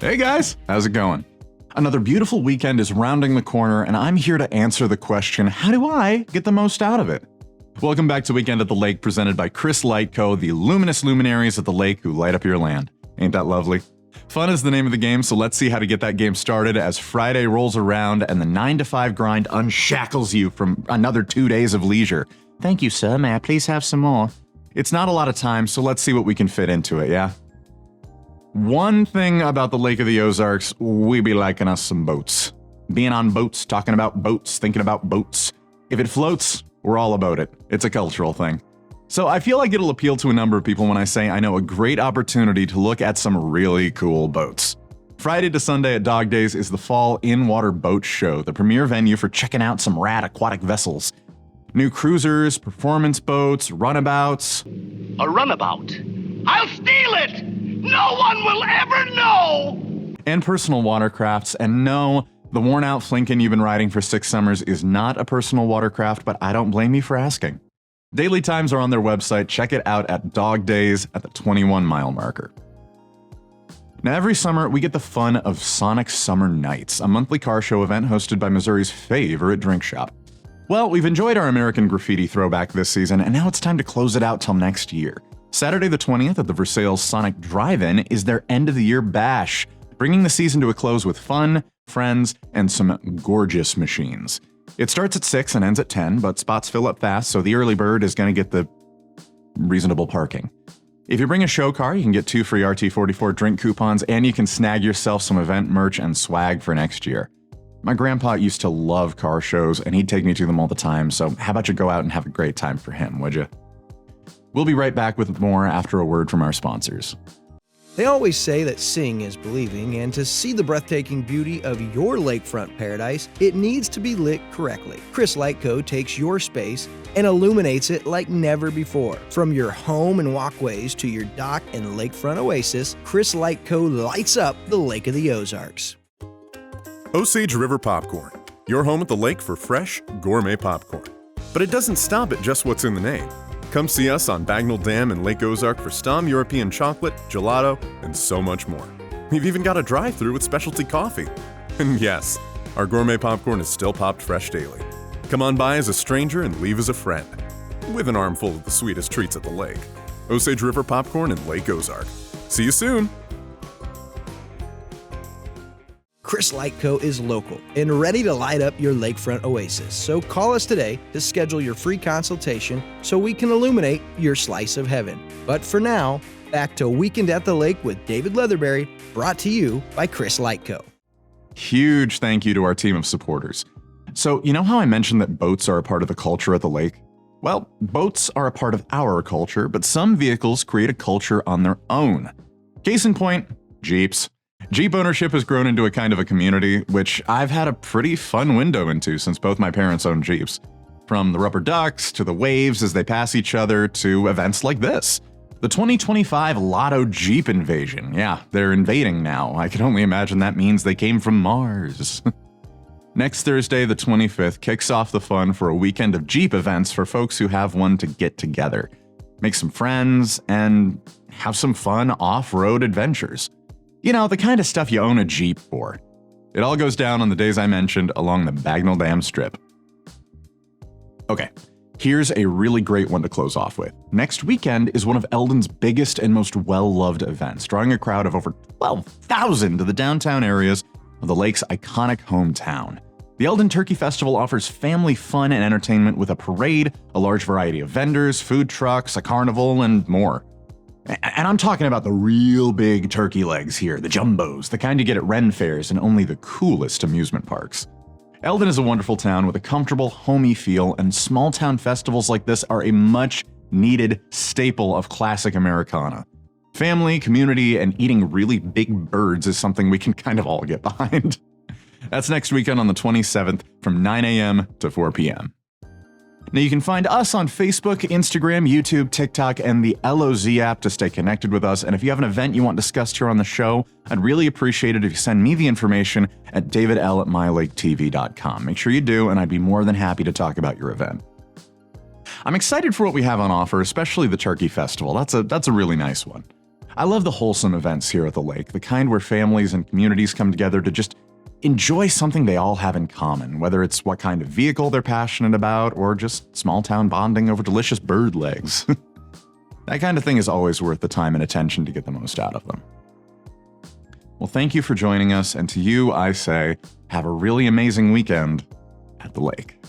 Hey guys, how's it going? Another beautiful weekend is rounding the corner, and I'm here to answer the question, how do I get the most out of it? Welcome back to Weekend at the Lake, presented by Chris Lightco, the luminous luminaries at the lake who light up your land. Ain't that lovely? Fun is the name of the game, so let's see how to get that game started as Friday rolls around and the 9 to 5 grind unshackles you from another 2 days of leisure. Thank you, sir. May I please have some more? It's not a lot of time, so let's see what we can fit into it, yeah? One thing about the Lake of the Ozarks, we be liking us some boats. Being on boats, talking about boats, thinking about boats. If it floats, we're all about it. It's a cultural thing. So I feel like it'll appeal to a number of people when I say I know a great opportunity to look at some really cool boats. Friday to Sunday at Dog Days is the Fall In-Water Boat Show, the premier venue for checking out some rad aquatic vessels. New cruisers, performance boats, runabouts. A runabout? I'll steal it! No one will ever know! And personal watercrafts. And no, the worn-out Flinken you've been riding for 6 summers is not a personal watercraft, but I don't blame you for asking. Daily times are on their website. Check it out at Dog Days at the 21-mile marker. Now, every summer, we get the fun of Sonic Summer Nights, a monthly car show event hosted by Missouri's favorite drink shop. Well, we've enjoyed our American Graffiti throwback this season, and now it's time to close it out till next year. Saturday the 20th at the Versailles Sonic Drive-In is their end-of-the-year bash, bringing the season to a close with fun, friends, and some gorgeous machines. It starts at 6 and ends at 10, but spots fill up fast, so the early bird is going to get the reasonable parking. If you bring a show car, you can get 2 free RT44 drink coupons, and you can snag yourself some event merch and swag for next year. My grandpa used to love car shows, and he'd take me to them all the time, so how about you go out and have a great time for him, would you? We'll be right back with more after a word from our sponsors. They always say that seeing is believing, and to see the breathtaking beauty of your lakefront paradise, it needs to be lit correctly. Chris Lightco takes your space and illuminates it like never before. From your home and walkways to your dock and lakefront oasis, Chris Lightco lights up the Lake of the Ozarks. Osage River Popcorn, your home at the lake for fresh, gourmet popcorn. But it doesn't stop at just what's in the name. Come see us on Bagnell Dam in Lake Ozark for Stom European chocolate, gelato, and so much more. We've even got a drive-thru with specialty coffee. And yes, our gourmet popcorn is still popped fresh daily. Come on by as a stranger and leave as a friend, with an armful of the sweetest treats at the lake. Osage River Popcorn in Lake Ozark. See you soon! Chris Lightco is local and ready to light up your lakefront oasis. So call us today to schedule your free consultation so we can illuminate your slice of heaven. But for now, back to Weekend at the Lake with David Leatherberry, brought to you by Chris Lightco. Huge thank you to our team of supporters. So, you know how I mentioned that boats are a part of the culture at the lake? Well, boats are a part of our culture, but some vehicles create a culture on their own. Case in point, Jeeps. Jeep ownership has grown into a kind of a community, which I've had a pretty fun window into since both my parents owned Jeeps. From the rubber ducks, to the waves as they pass each other, to events like this. The 2025 LOZ Jeep Invasion. Yeah, they're invading now. I can only imagine that means they came from Mars. Next Thursday, the 25th, kicks off the fun for a weekend of Jeep events for folks who have one to get together, make some friends, and have some fun off-road adventures. You know, the kind of stuff you own a Jeep for. It all goes down on the days I mentioned along the Bagnell Dam Strip. Okay, here's a really great one to close off with. Next weekend is one of Eldon's biggest and most well-loved events, drawing a crowd of over 12,000 to the downtown areas of the lake's iconic hometown. The Eldon Turkey Festival offers family fun and entertainment with a parade, a large variety of vendors, food trucks, a carnival, and more. And I'm talking about the real big turkey legs here, the jumbos, the kind you get at Ren fairs and only the coolest amusement parks. Eldon is a wonderful town with a comfortable, homey feel, and small town festivals like this are a much-needed staple of classic Americana. Family, community, and eating really big birds is something we can kind of all get behind. That's next weekend on the 27th from 9 a.m. to 4 p.m. Now, you can find us on Facebook, Instagram, YouTube, TikTok, and the LOZ app to stay connected with us. And if you have an event you want discussed here on the show, I'd really appreciate it if you send me the information at davidl@mylaketv.com. Make sure you do, and I'd be more than happy to talk about your event. I'm excited for what we have on offer, especially the Turkey Festival. That's a really nice one. I love the wholesome events here at the lake, the kind where families and communities come together to just enjoy something they all have in common, whether it's what kind of vehicle they're passionate about or just small town bonding over delicious bird legs. That kind of thing is always worth the time and attention to get the most out of them. Well, thank you for joining us, and to you, I say, have a really amazing weekend at the lake.